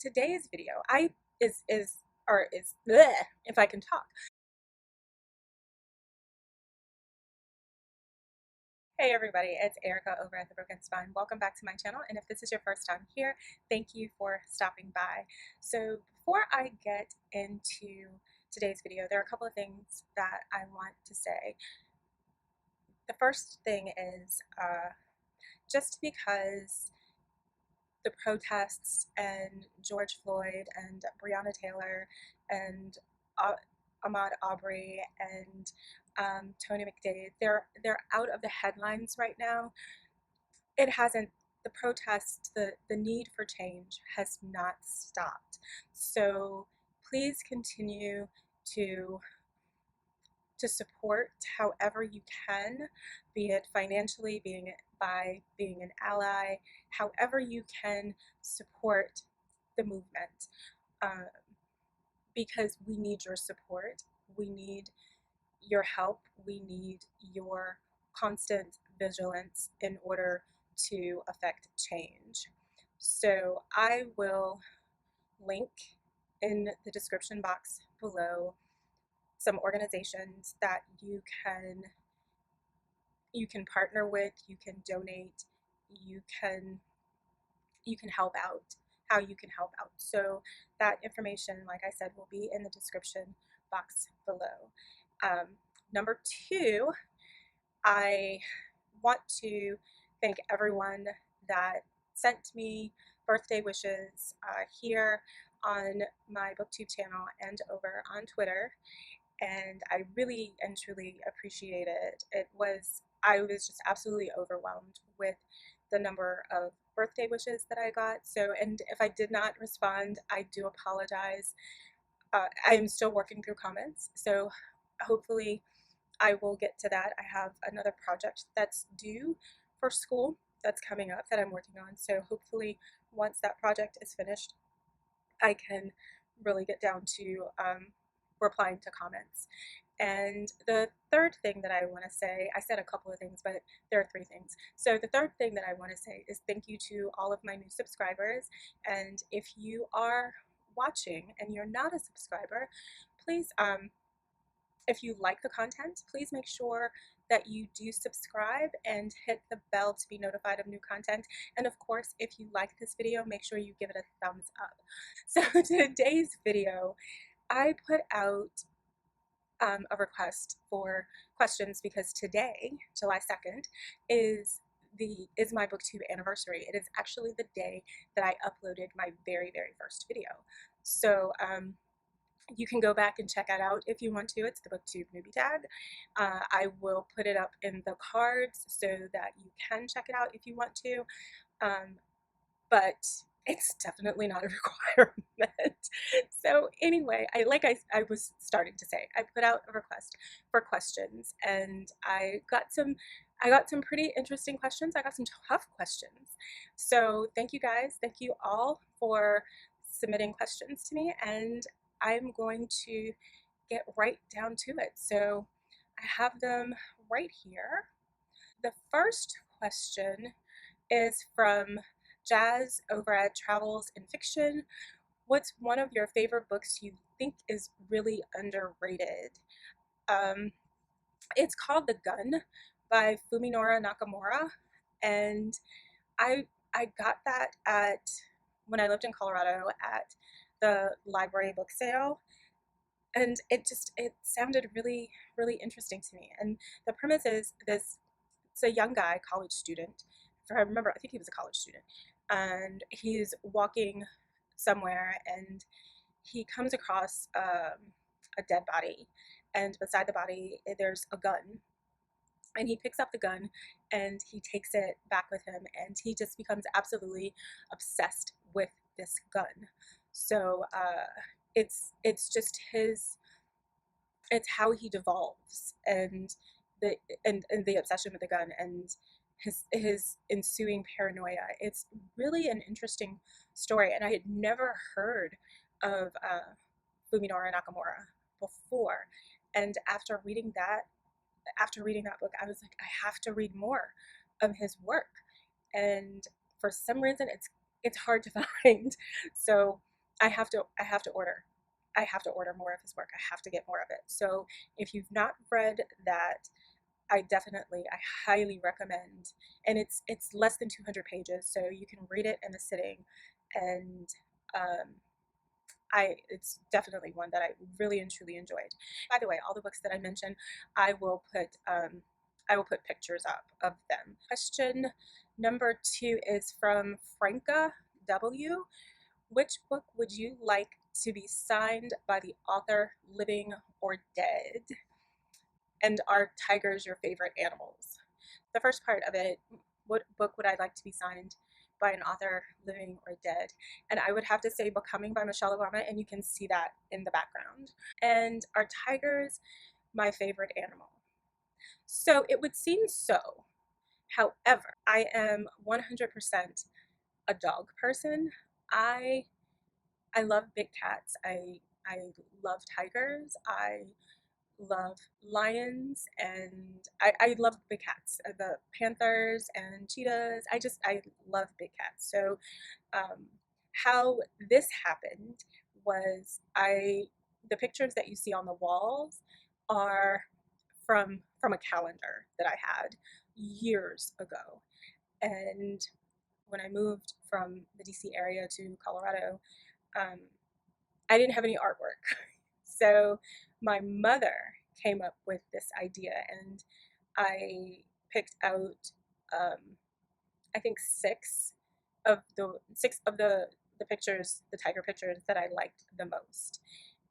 today's video is bleh, if I can talk. Hey everybody, it's Erica over at The Broken Spine. Welcome back to my channel, and if this is your first time here, thank you for stopping by. So before I get into today's video, there are a couple of things that I want to say. The first thing is just because the protests and George Floyd and Breonna Taylor and Ahmaud Arbery and Tony McDade, they're out of the headlines right now. It hasn't. The protest, the need for change has not stopped. So please continue to support however you can, be it financially, by being an ally, however you can support the movement, uh, because we need your support, we need your help, we need your constant vigilance in order to affect change. So I will link in the description box below some organizations that you can partner with, you can donate, you can help out, how you can help out. So that information, like I said, will be in the description box below. Number two, I want to thank everyone that sent me birthday wishes here on my Booktube channel and over on Twitter, and I really and truly appreciate it. I was just absolutely overwhelmed with the number of birthday wishes that I got. So, and if I did not respond, I do apologize. I'm still working through comments, so hopefully I will get to that. I have another project that's due for school that's coming up that I'm working on. So hopefully once that project is finished, I can really get down to replying to comments. And the third thing that I want to say, I said a couple of things, but there are three things. So the third thing that I want to say is thank you to all of my new subscribers. And if you are watching and you're not a subscriber, please, if you like the content, please make sure that you do subscribe and hit the bell to be notified of new content. And of course, if you like this video, make sure you give it a thumbs up. So today's video, I put out a request for questions because today, July 2nd, is my Booktube anniversary. It is actually the day that I uploaded my very first video. So you can go back and check it out if you want to. It's the Booktube newbie tag. I will put it up in the cards so that you can check it out if you want to. But it's definitely not a requirement. So anyway, I was starting to say, I put out a request for questions, and I got some pretty interesting questions. I got some tough questions. So thank you guys. Thank you all for submitting questions to me, and I'm going to get right down to it. So I have them right here. The first question is from Jazz over at Travels in Fiction. What's one of your favorite books you think is really underrated? It's called The Gun by Fuminori Nakamura, and I got that when I lived in Colorado at the library book sale, and it sounded really interesting to me. And the premise is it's a young guy, college student. If I remember, I think he was a college student, and he's walking somewhere and he comes across a dead body, and beside the body there's a gun, and he picks up the gun and he takes it back with him, and he just becomes absolutely obsessed with this gun. So it's how he devolves, and the obsession with the gun, and his ensuing paranoia. It's really an interesting story, and I had never heard of Fuminori Nakamura before. And after reading that book, I was like, I have to read more of his work. And for some reason, it's hard to find. So I have to order. I have to order more of his work. I have to get more of it. So if you've not read that, I highly recommend. And it's less than 200 pages, so you can read it in a sitting. And um, it's definitely one that I really and truly enjoyed. By the way, all the books that I mentioned, I will put I will put pictures up of them. Question number 2 is from Franca W. Which book would you like to be signed by the author, living or dead? And are tigers your favorite animals? The first part of it, what book would I like to be signed by an author, living or dead? And I would have to say Becoming by Michelle Obama, and you can see that in the background. And are tigers my favorite animal? So it would seem so. However, I am 100% a dog person. I I love big cats. I love tigers. I love lions, and I love big cats, the panthers and cheetahs. I love big cats. So um, how this happened was the pictures that you see on the walls are from a calendar that I had years ago. And when I moved from the DC area to Colorado, um, I didn't have any artwork. So my mother came up with this idea, and I picked out, um, I think six of the pictures, the tiger pictures that I liked the most,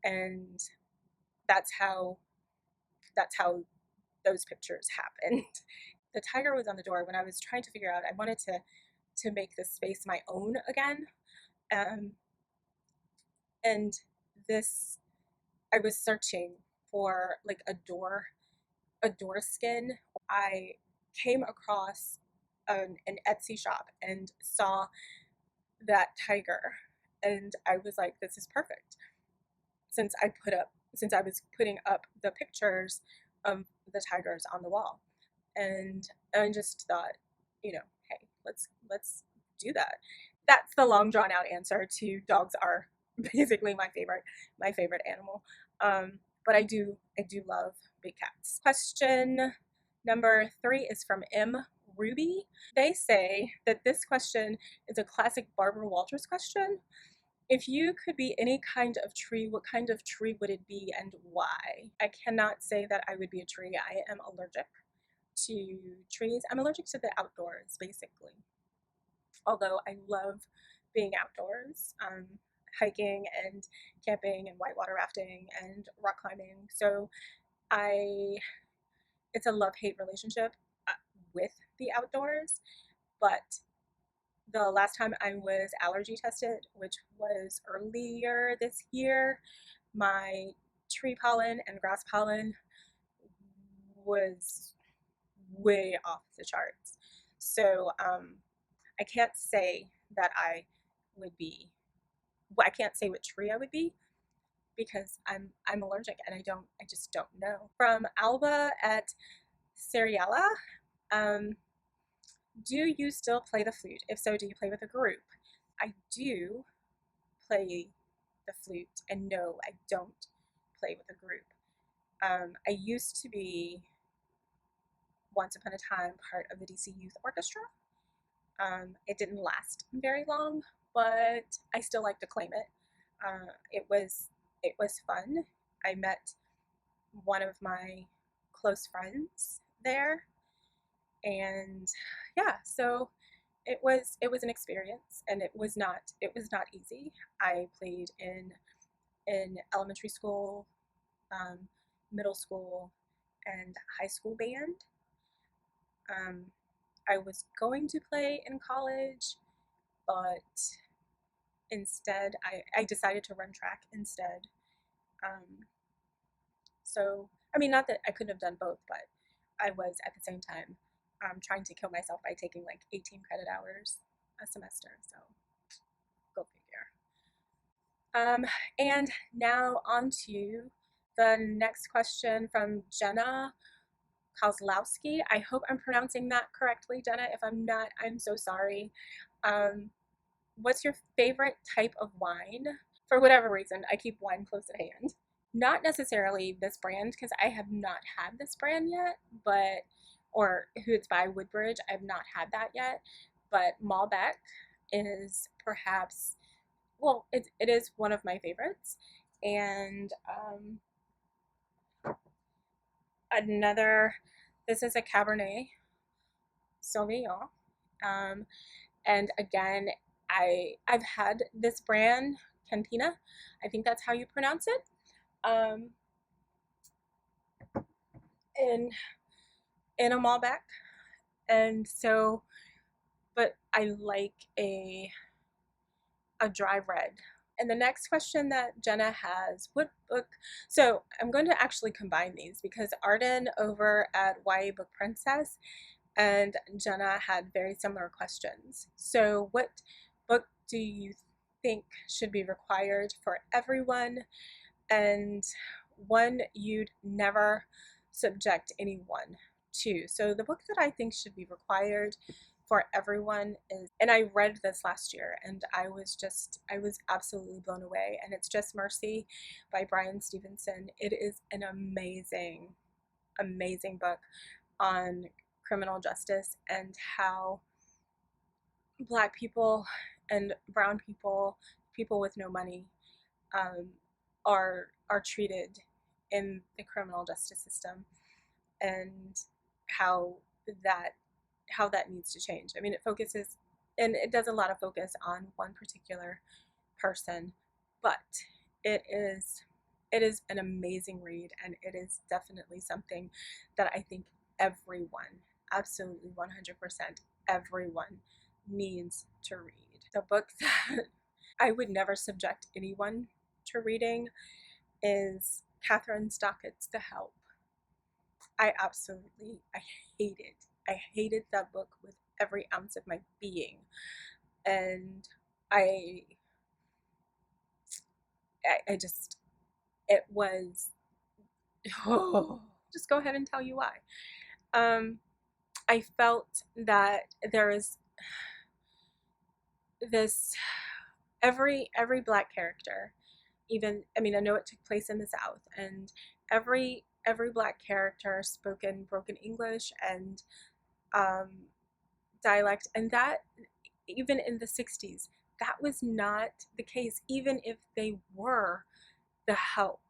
and that's how that's how those pictures happened. The tiger was on the door when I was trying to figure out. I wanted to make this space my own again, um, and this I was searching for like a door skin. I came across an Etsy shop and saw that tiger, and I was like, this is perfect. Since I was putting up the pictures of the tigers on the wall, and I just thought, hey, let's do that. That's the long drawn out answer to dogs are basically my favorite animal. But I do love big cats. Question number 3 is from M. Ruby. They say that this question is a classic Barbara Walters question. If you could be any kind of tree, what kind of tree would it be and why? I cannot say that I would be a tree. I am allergic to trees. I'm allergic to the outdoors, basically. Although I love being outdoors, hiking and camping and whitewater rafting and rock climbing. So I, it's a love-hate relationship uh, with the outdoors. But the last time I was allergy tested, which was earlier this year, my tree pollen and grass pollen was way off the charts. So I can't say that would be, I can't say what tree I would be because I'm allergic and I just don't know. From Alba at Seriella, um, do you still play the flute? If so, do you play with a group? I do play the flute, and no, I don't play with a group. I used to be, once upon a time, part of the DC Youth Orchestra. It didn't last very long, but I still like to claim it. It was fun. I met one of my close friends there, and yeah, so it was an experience, and it was not easy. I played in elementary school, um, middle school, and high school band. Um, I was going to play in college, but instead I decided to run track instead. Um, so, I mean, not that I couldn't have done both, but I was at the same time trying to kill myself by taking like 18 credit hours a semester. So, go figure. And now on to the next question from Jenna Kozlowski. I hope I'm pronouncing that correctly, Jenna. If I'm not, I'm so sorry. Um, What's your favorite type of wine? For whatever reason, I keep wine close at hand. Not necessarily this brand because I have not had this brand yet, but or who it's by Woodbridge. I've not had that yet, but Malbec is perhaps well, it is one of my favorites, and another. This is a Cabernet Sauvignon, um, and again, I've had this brand Cantina. I think that's how you pronounce it. Um, in in a Malbec, and so, but I like a dry red. And the next question that Jenna has, what book? So I'm going to actually combine these because Arden over at YA Book Princess and Jenna had very similar questions. So what book do you think should be required for everyone, and one you'd never subject anyone to? So the book that I think should be required for everyone is, and I read this last year and I was absolutely blown away, and it's Just Mercy by Brian Stevenson. It is an amazing book on criminal justice and how Black people and brown people, people with no money, um, are treated in the criminal justice system, and how that how that needs to change. I mean, it focuses, and it does a lot of focus on one particular person, but it is an amazing read, and it is definitely something that I think everyone, absolutely 100%, everyone needs to read. The book that I would never subject anyone to reading is Catherine Stockett's The Help. I hated, I hated that book with every ounce of my being. And I, I just, it was, oh, just go ahead and tell you why. Um, I felt that there is this, every Black character, even, I mean, I know it took place in the South, and every Black character spoke in broken English and um, dialect, and that even in the 60s, that was not the case. Even if they were the help,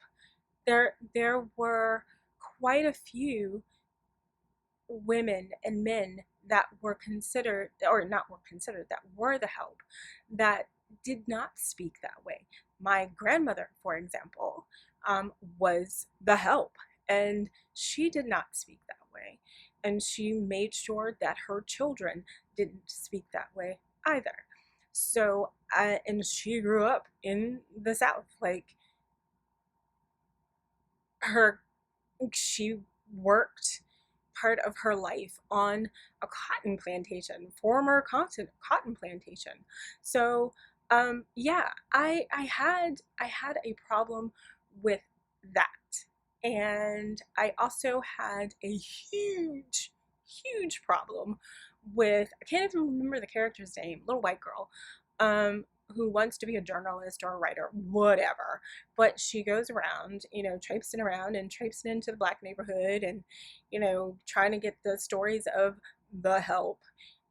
there were quite a few women and men that were considered, or not were considered, that were the help, that did not speak that way. My grandmother, for example, was the help, and she did not speak that way. And she made sure that her children didn't speak that way either. So, and she grew up in the South. Like, her she worked part of her life on a cotton plantation, former cotton plantation. So yeah, I had a problem with that. And I also had a huge problem with, I can't even remember the character's name, little white girl, who wants to be a journalist or a writer, whatever. But she goes around, you know, traipsing around and traipsing into the Black neighborhood, and, you know, trying to get the stories of the help.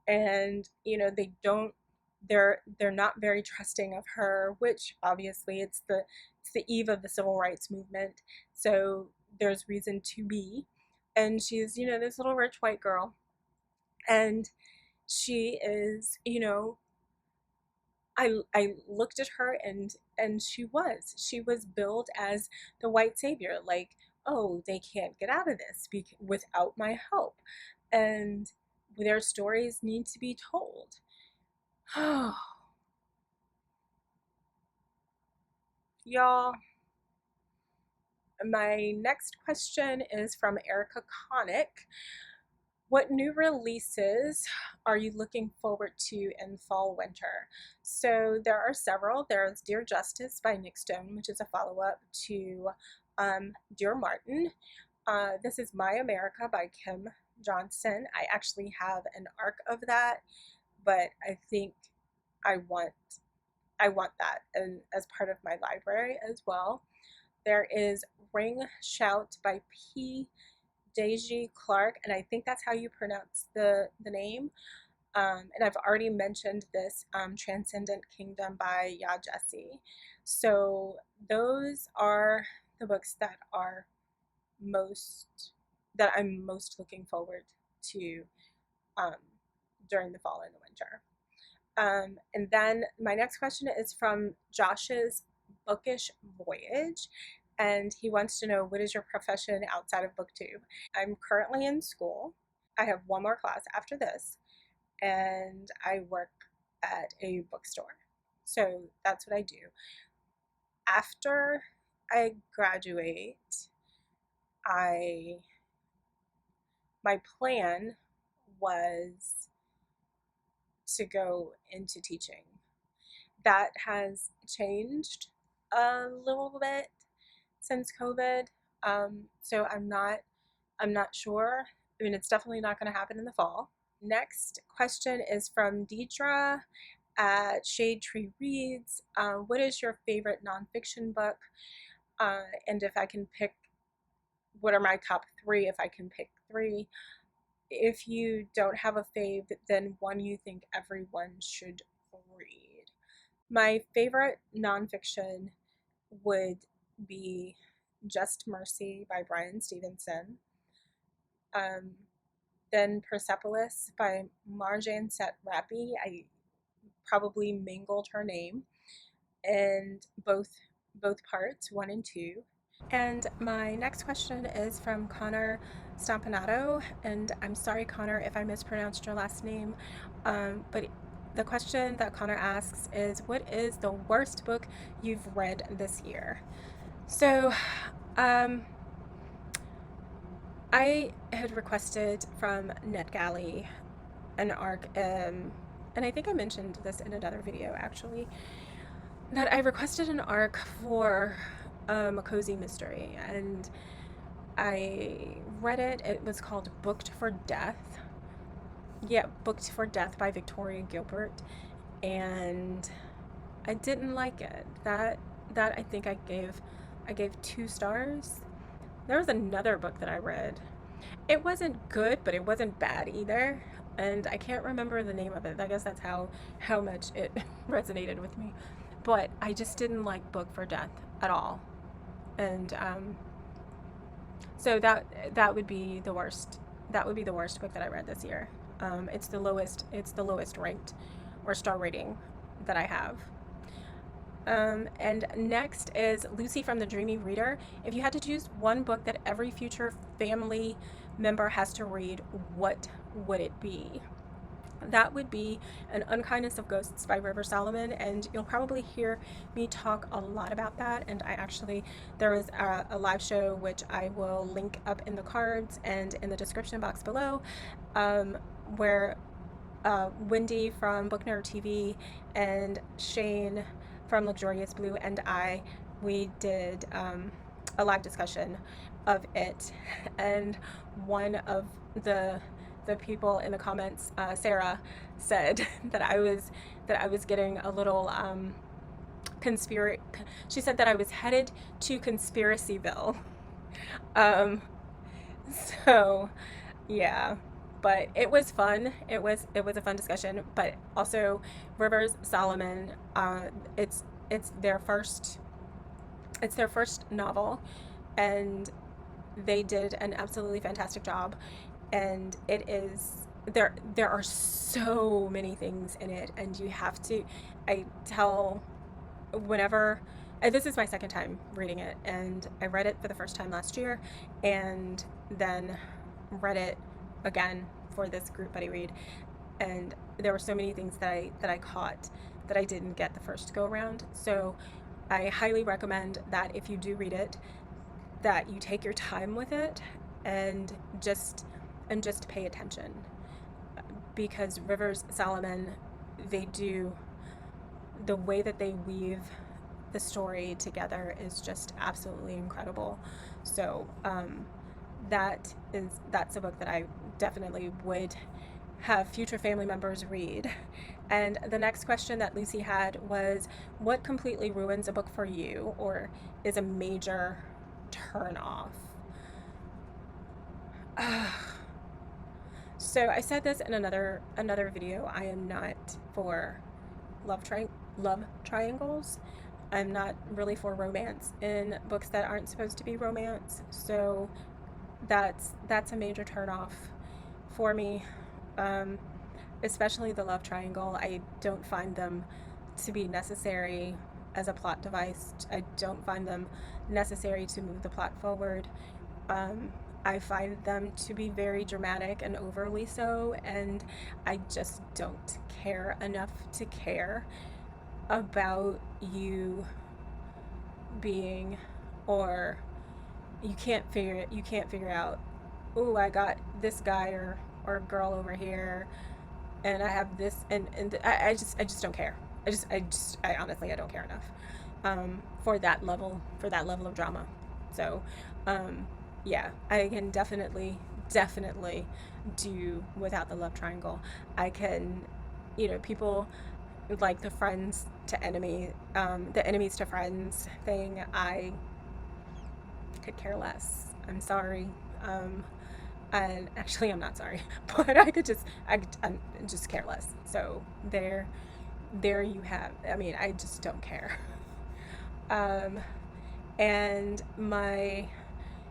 And, you know, they're not very trusting of her, which obviously it's the eve of the civil rights movement. So there's reason to be. And she's, you know, this little rich white girl. And she is, you know, I looked at her, and she was billed as the white savior, like, oh, they can't get out of this without my help, and their stories need to be told. Y'all, my next question is from Erica Connick. What new releases are you looking forward to in fall winter? So there are several. There's Dear Justice by Nick Stone, which is a follow-up to Dear Martin. This is My America by Kim Johnson. I actually have an arc of that, but I think I want that and as part of my library as well. There is Ring Shout by P. Deji Clark, and I think that's how you pronounce the name. And I've already mentioned this Transcendent Kingdom by Ya Jesse. So those are the books that I'm most looking forward to um, during the fall and the winter. And then my next question is from Josh's Bookish Voyage, and he wants to know, what is your profession outside of Booktube? I'm currently in school. I have one more class after this, and I work at a bookstore. So that's what I do. After I graduate, I my plan was to go into teaching. That has changed a little bit since COVID. So I'm not sure. I mean, it's definitely not going to happen in the fall. Next question is from Deidre at Shade Tree Reads. What is your favorite nonfiction book? And if I can pick, what are my top three if I can pick three? If you don't have a fave, then one you think everyone should read. My favorite nonfiction would be Just Mercy by Brian Stevenson. Then Persepolis by Marjane Satrapi. I probably mangled her name. And both parts, 1 and 2. And my next question is from Connor Stampanato, and I'm sorry, Connor, if I mispronounced your last name, but the question that Connor asks is, what is the worst book you've read this year? So, I had requested from NetGalley an arc, and I think I mentioned this in another video actually, that I requested an arc for a cozy mystery, and I read it. It was called Booked for Death. Yeah, Booked for Death by Victoria Gilbert, and I didn't like it. That I think I gave 2 stars. There was another book that I read. It wasn't good, but it wasn't bad either. And I can't remember the name of it. I guess that's how much it resonated with me. But I just didn't like Book for Death at all. And so that would be the worst. That would be the worst book that I read this year. It's the lowest ranked or star rating that I have. And next is Lucy from the Dreamy Reader. If you had to choose one book that every future family member has to read, what would it be? That would be An Unkindness of Ghosts by River Solomon, and you'll probably hear me talk a lot about that. And there was a live show which I will link up in the cards and in the description box below, where Wendy from Book Nerd TV and Shane from Luxurious Blue and we did a live discussion of it, and one of the people in the comments, Sarah, said that I was getting a little she said that I was headed to Conspiracyville. So yeah, but it was fun. It was a fun discussion. But also, Rivers Solomon, it's their first novel, and they did an absolutely fantastic job. And it is there are so many things in it, and you have to. I tell whenever. This is my second time reading it, and I read it for the first time last year, and then read it again for this group buddy read, and there were so many things that I caught that I didn't get the first go around. So I highly recommend that if you do read it, that you take your time with it and just pay attention, because Rivers Solomon, the way that they weave the story together is just absolutely incredible. So that's a book that I definitely would have future family members read. And the next question that Lucy had was, what completely ruins a book for you or is a major turn off? So I said this in another video. I am not for love triangles. I'm not really for romance in books that aren't supposed to be romance. So that's a major turn off for me. Especially the love triangle. I don't find them to be necessary as a plot device. I don't find them necessary to move the plot forward. I find them to be very dramatic and overly so, and I just don't care enough to care about you being, or you can't figure out, oh, I got this guy or girl over here and I have this, and I just don't care. I honestly, I don't care enough for that level of drama. So yeah, I can definitely do without the love triangle. I can, people like the friends to enemy, the enemies to friends thing. I could care less. I'm sorry. And actually, I'm not sorry, but I just care less. So there you have. I mean, I just don't care. And my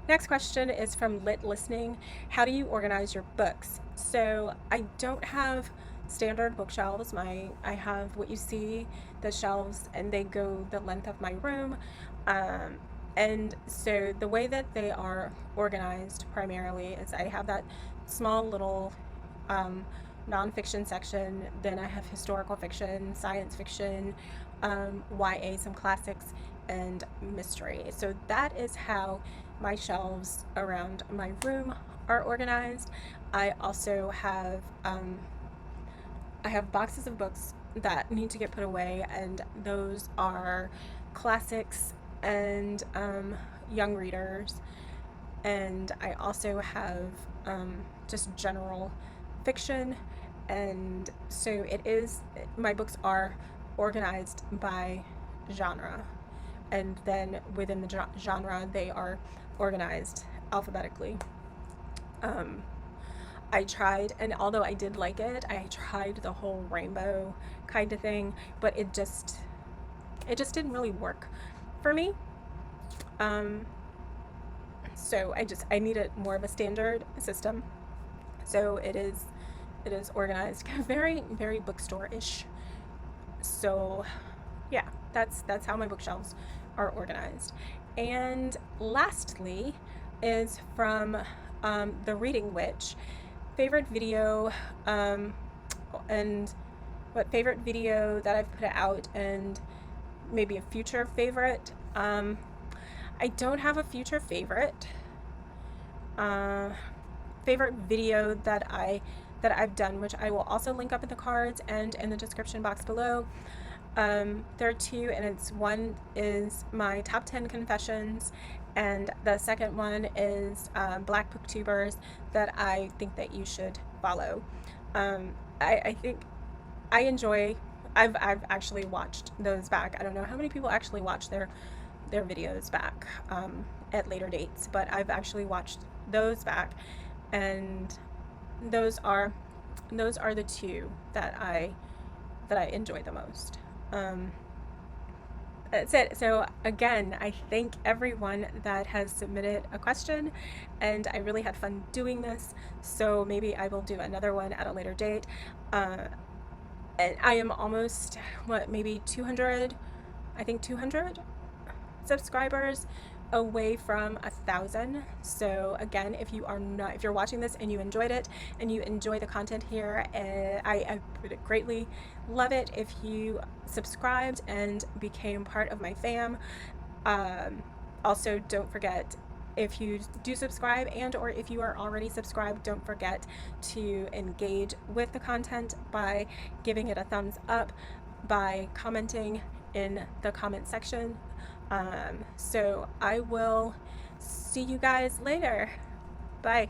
next question is from Lit Listening. How do you organize your books? So I don't have standard bookshelves. I have what you see, the shelves, and they go the length of my room. And so the way that they are organized primarily is I have that small little nonfiction section, then I have historical fiction, science fiction, YA, some classics, and mystery. So that is how my shelves around my room are organized. I also have boxes of books that need to get put away, and those are classics and young readers. And I also have just general fiction, and so my books are organized by genre, and then within the genre they are organized alphabetically. I tried, and although I did like it, I tried the whole rainbow kind of thing, but it just didn't really work for me. So I needed more of a standard system. So it is organized very, very bookstore-ish. So yeah, that's how my bookshelves are organized. And lastly is from The Reading Witch. Favorite video, and what favorite video that I've put out, and maybe a future favorite. I don't have a future favorite. Favorite video that I've done, which I will also link up in the cards and in the description box below. There are two, and one is my top 10 confessions, and the second one is Black booktubers that I think that you should follow. I think I enjoy. I've actually watched those back. I don't know how many people actually watch their videos back at later dates, but I've actually watched those back, and those are the two that I enjoy the most. That's it. So again, I thank everyone that has submitted a question, and I really had fun doing this. So maybe I will do another one at a later date. And I am almost, maybe 200, I think 200 subscribers away from 1,000. So again, if you're watching this and you enjoyed it and you enjoy the content here, I would greatly love it if you subscribed and became part of my fam. Also, don't forget, if you do subscribe, and or if you are already subscribed, don't forget to engage with the content by giving it a thumbs up, by commenting in the comment section. So I will see you guys later. Bye.